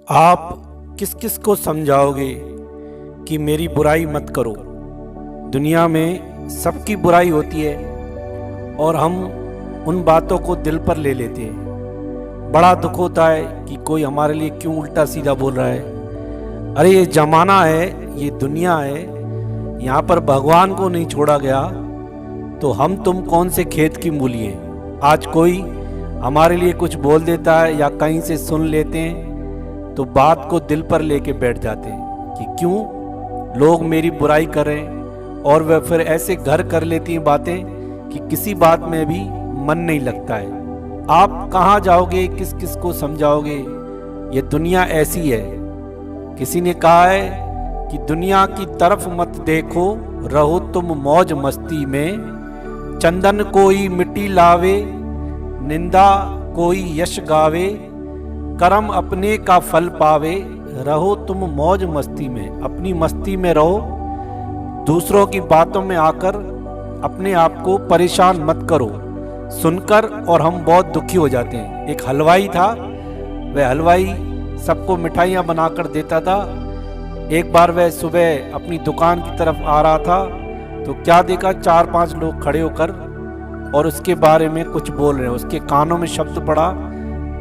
आप किस किस को समझाओगे कि मेरी बुराई मत करो। दुनिया में सबकी बुराई होती है और हम उन बातों को दिल पर ले लेते हैं। बड़ा दुख होता है कि कोई हमारे लिए क्यों उल्टा सीधा बोल रहा है। अरे ये ज़माना है, ये दुनिया है, यहाँ पर भगवान को नहीं छोड़ा गया तो हम तुम कौन से खेत की मूली हैं। आज कोई हमारे लिए कुछ बोल देता है या कहीं से सुन लेते हैं तो बात को दिल पर लेके बैठ जाते हैं कि क्यों लोग मेरी बुराई कर रहे हैं, और वह फिर ऐसे घर कर लेती हैं बातें कि किसी बात में भी मन नहीं लगता है। आप कहाँ जाओगे, किस किस को समझाओगे। ये दुनिया ऐसी है। किसी ने कहा है कि दुनिया की तरफ मत देखो, रहो तुम मौज मस्ती में। चंदन कोई मिट्टी लावे, निंदा कोई यश गावे। कर्म अपने का फल पावे, रहो तुम मौज मस्ती में। अपनी मस्ती में रहो, दूसरों की बातों में आकर अपने आप को परेशान मत करो सुनकर। और हम बहुत दुखी हो जाते हैं। एक हलवाई था, वह हलवाई सबको मिठाइयाँ बनाकर देता था। एक बार वह सुबह अपनी दुकान की तरफ आ रहा था तो क्या देखा, 4-5 लोग खड़े होकर और उसके बारे में कुछ बोल रहे हैं। उसके कानों में शब्द पड़ा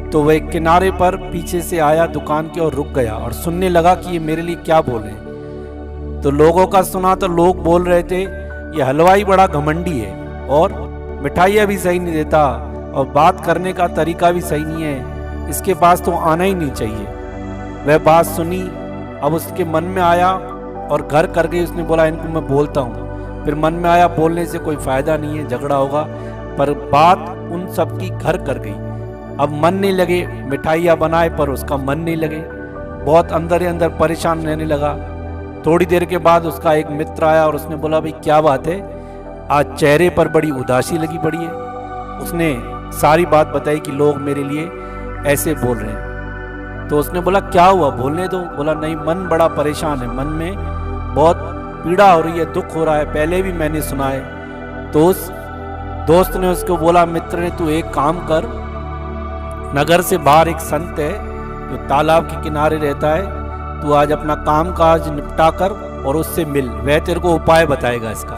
तो वह किनारे पर पीछे से आया दुकान के और रुक गया और सुनने लगा कि ये मेरे लिए क्या बोल रहे हैं। तो लोगों का सुना तो लोग बोल रहे थे ये हलवाई बड़ा घमंडी है और मिठाइयाँ भी सही नहीं देता और बात करने का तरीका भी सही नहीं है, इसके पास तो आना ही नहीं चाहिए। वह बात सुनी, अब उसके मन में आया और घर कर गई। उसने बोला इनको मैं बोलता हूँ। फिर मन में आया बोलने से कोई फ़ायदा नहीं है, झगड़ा होगा, पर बात उन सब की घर कर गई। अब मन नहीं लगे, मिठाइयाँ बनाए पर उसका मन नहीं लगे, बहुत अंदर ही अंदर परेशान रहने लगा। थोड़ी देर के बाद उसका एक मित्र आया और उसने बोला भाई क्या बात है, आज चेहरे पर बड़ी उदासी लगी पड़ी है। उसने सारी बात बताई कि लोग मेरे लिए ऐसे बोल रहे हैं। तो उसने बोला क्या हुआ, बोलने दो। बोला नहीं, मन बड़ा परेशान है, मन में बहुत पीड़ा हो रही है, दुख हो रहा है, पहले भी मैंने सुना है। तो उस दोस्त ने उसको बोला, मित्र ने, तू एक काम कर, नगर से बाहर एक संत है जो तालाब के किनारे रहता है, तू आज अपना काम काज निपटा कर और उससे मिल, वह तेरे को उपाय बताएगा इसका।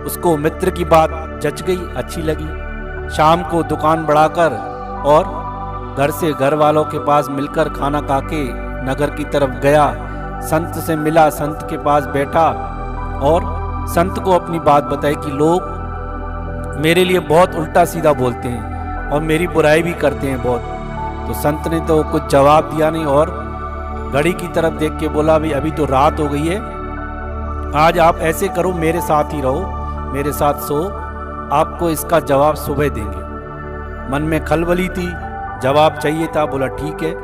उसको मित्र की बात जच गई, अच्छी लगी। शाम को दुकान बढ़ाकर और घर से घर वालों के पास मिलकर खाना खा के नगर की तरफ गया, संत से मिला, संत के पास बैठा और संत को अपनी बात बताई कि लोग मेरे लिए बहुत उल्टा सीधा बोलते हैं और मेरी बुराई भी करते हैं बहुत। तो संत ने तो कुछ जवाब दिया नहीं और घड़ी की तरफ देख के बोला भाई अभी तो रात हो गई है, आज आप ऐसे करो, मेरे साथ ही रहो, मेरे साथ सो, आपको इसका जवाब सुबह देंगे। मन में खलबली थी, जवाब चाहिए था। बोला ठीक है,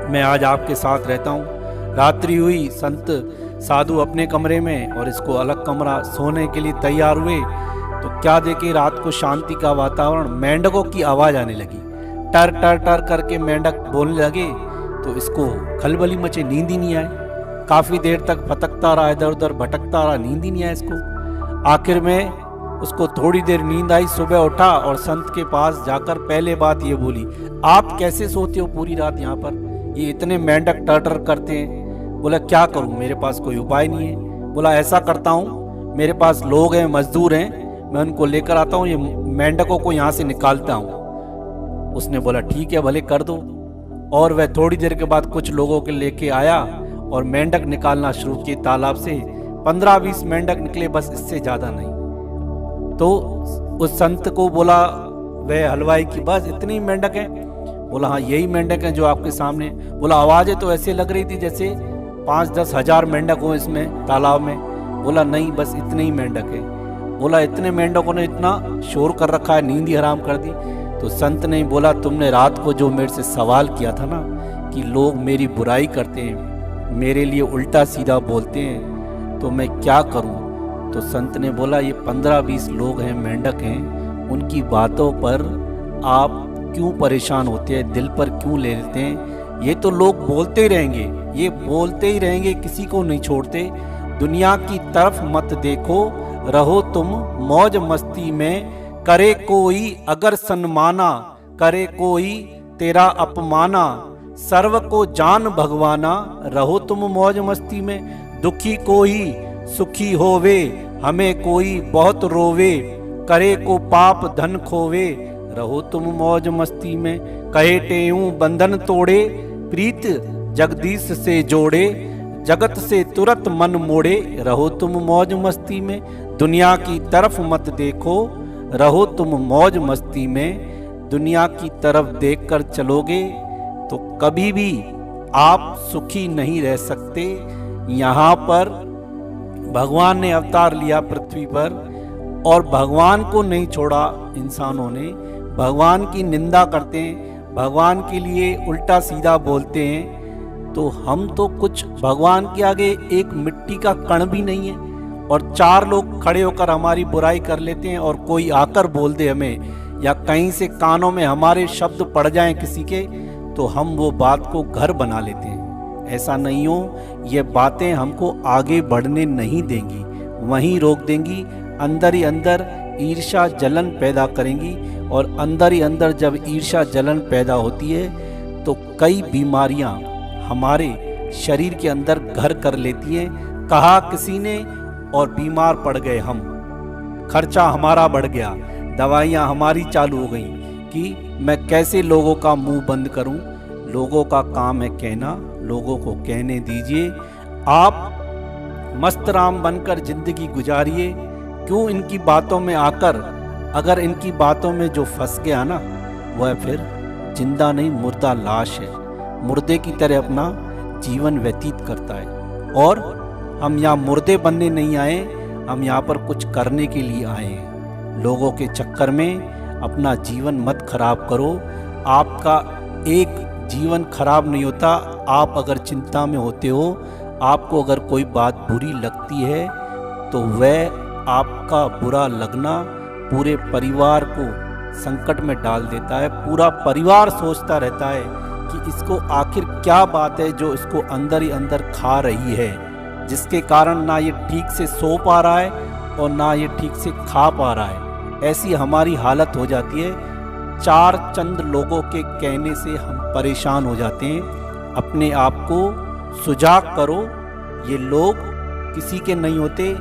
मैं आज आपके साथ रहता हूँ। रात्रि हुई, संत साधु अपने कमरे में और इसको अलग कमरा, सोने के लिए तैयार हुए तो क्या देखे, रात को शांति का वातावरण, मेंढकों की आवाज़ आने लगी। टर टर टर करके मेंढक बोलने लगे तो इसको खलबली मचे, नींद ही नहीं आए। काफ़ी देर तक फटकता रहा, इधर उधर भटकता रहा, नींद ही नहीं आया इसको। आखिर में उसको थोड़ी देर नींद आई, सुबह उठा और संत के पास जाकर पहले बात ये बोली, आप कैसे सोते हो पूरी रात यहाँ पर, ये इतने मेंढक टर टर करते हैं। बोला क्या करूँ, मेरे पास कोई उपाय नहीं है। बोला ऐसा करता हूँ, मेरे पास लोग हैं, मजदूर हैं, मैं उनको लेकर आता हूँ, ये मेंढकों को यहाँ से निकालता हूँ। उसने बोला ठीक है, भले कर दो। और वह थोड़ी देर के बाद कुछ लोगों के लेके आया और मेंढक निकालना शुरू किए तालाब से। 15-20 मेंढक निकले, बस, इससे ज़्यादा नहीं। तो उस संत को बोला वह हलवाई की, बस इतनी मेंढक हैं। बोला हाँ यही मेंढक हैं जो आपके सामने। बोला आवाज़ें तो ऐसे लग रही थी जैसे 5-10 हज़ार मेंढक हो इसमें तालाब में। बोला नहीं, बस इतने ही मेंढक है। बोला इतने मेंढकों ने इतना शोर कर रखा है, नींद ही हराम कर दी। तो संत ने बोला तुमने रात को जो मेरे से सवाल किया था ना कि लोग मेरी बुराई करते हैं, मेरे लिए उल्टा सीधा बोलते हैं, तो मैं क्या करूं। तो संत ने बोला ये 15-20 लोग हैं, मेंढक हैं, उनकी बातों पर आप क्यों परेशान होते हैं, दिल पर क्यों ले लेते हैं। ये तो लोग बोलते ही रहेंगे, ये बोलते ही रहेंगे, किसी को नहीं छोड़ते। दुनिया की तरफ मत देखो, रहो तुम मौज मस्ती में। करे कोई अगर सन्माना, करे कोई तेरा अपमाना। सर्व को जान भगवाना, रहो तुम मौज मस्ती में। दुखी को ही सुखी होवे, हमें कोई बहुत रोवे, करे को पाप धन खोवे, रहो तुम मौज मस्ती में। कहे टेऊ बंधन तोड़े, प्रीत जगदीश से जोड़े, जगत से तुरत मन मोड़े, रहो तुम मौज मस्ती में। दुनिया की तरफ मत देखो, रहो तुम मौज मस्ती में। दुनिया की तरफ देखकर चलोगे तो कभी भी आप सुखी नहीं रह सकते। यहाँ पर भगवान ने अवतार लिया पृथ्वी पर और भगवान को नहीं छोड़ा इंसानों ने। भगवान की निंदा करते हैं, भगवान के लिए उल्टा सीधा बोलते हैं, तो हम तो कुछ भगवान के आगे एक मिट्टी का कण भी नहीं है। और चार लोग खड़े होकर हमारी बुराई कर लेते हैं और कोई आकर बोल दे हमें, या कहीं से कानों में हमारे शब्द पड़ जाएं किसी के, तो हम वो बात को घर बना लेते हैं। ऐसा नहीं हो, ये बातें हमको आगे बढ़ने नहीं देंगी, वहीं रोक देंगी, अंदर ही अंदर ईर्ष्या जलन पैदा करेंगी। और अंदर ही अंदर जब ईर्ष्या जलन पैदा होती है तो कई बीमारियां हमारे शरीर के अंदर घर कर लेती हैं। कहा किसी ने और बीमार पड़ गए हम, खर्चा हमारा बढ़ गया, दवाइयाँ हमारी चालू हो गई कि मैं कैसे लोगों का मुंह बंद करूं। लोगों का काम है कहना, लोगों को कहने दीजिए। आप मस्त राम बनकर जिंदगी गुजारिए। क्यों इनकी बातों में आकर, अगर इनकी बातों में जो फंस गया ना, वह फिर जिंदा नहीं मुर्दा लाश है, मुर्दे की तरह अपना जीवन व्यतीत करता है। और हम यहाँ मुर्दे बनने नहीं आए, हम यहाँ पर कुछ करने के लिए आए हैं। लोगों के चक्कर में अपना जीवन मत खराब करो। आपका एक जीवन खराब नहीं होता। आप अगर चिंता में होते हो, आपको अगर कोई बात बुरी लगती है, तो वह आपका बुरा लगना पूरे परिवार को संकट में डाल देता है। पूरा परिवार सोचता रहता है कि इसको आखिर क्या बात है जो इसको अंदर ही अंदर खा रही है, जिसके कारण ना ये ठीक से सो पा रहा है और ना ये ठीक से खा पा रहा है। ऐसी हमारी हालत हो जाती है। चार चंद लोगों के कहने से हम परेशान हो जाते हैं। अपने आप को सुजाग करो। ये लोग किसी के नहीं होते,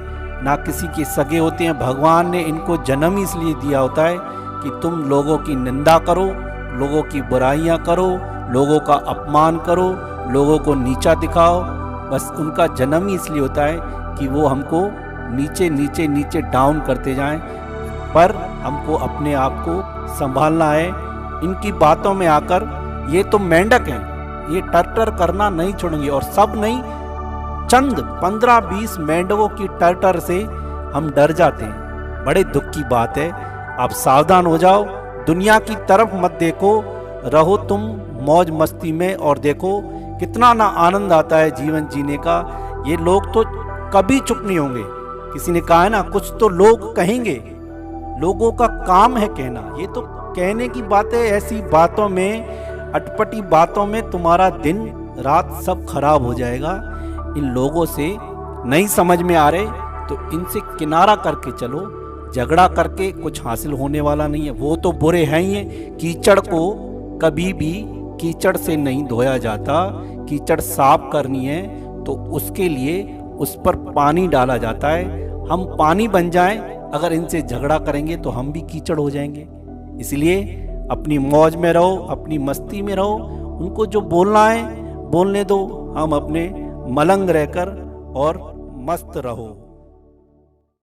ना किसी के सगे होते हैं। भगवान ने इनको जन्म इसलिए दिया होता है कि तुम लोगों की निंदा करो, लोगों की बुराइयां करो, लोगों का अपमान करो, लोगों को नीचा दिखाओ। बस उनका जन्म ही इसलिए होता है कि वो हमको नीचे नीचे नीचे डाउन करते जाएं। पर हमको अपने आप को संभालना है। इनकी बातों में आकर, ये तो मेंढक हैं, ये टर्टर करना नहीं छोड़ेंगे। और सब नहीं, चंद 15-20 मेंढकों की टर्टर से हम डर जाते हैं। बड़े दुख की बात है। आप सावधान हो जाओ। दुनिया की तरफ मत देखो, रहो तुम मौज मस्ती में। और देखो कितना ना आनंद आता है जीवन जीने का। ये लोग तो कभी चुप नहीं होंगे। किसी ने कहा है ना, कुछ तो लोग कहेंगे। लोगों का काम है कहना। ये तो कहने की बातें, ऐसी बातों में, अटपटी बातों में तुम्हारा दिन रात सब खराब हो जाएगा। इन लोगों से नहीं समझ में आ रहे तो इनसे किनारा करके चलो। झगड़ा करके कुछ हासिल होने वाला नहीं है। वो तो बुरे हैं ही हैं। कीचड़ को कभी भी कीचड़ से नहीं धोया जाता। कीचड़ साफ करनी है तो उसके लिए उस पर पानी डाला जाता है। हम पानी बन जाएं, अगर इनसे झगड़ा करेंगे तो हम भी कीचड़ हो जाएंगे। इसलिए अपनी मौज में रहो, अपनी मस्ती में रहो। उनको जो बोलना है बोलने दो। हम अपने मलंग रहकर और मस्त रहो।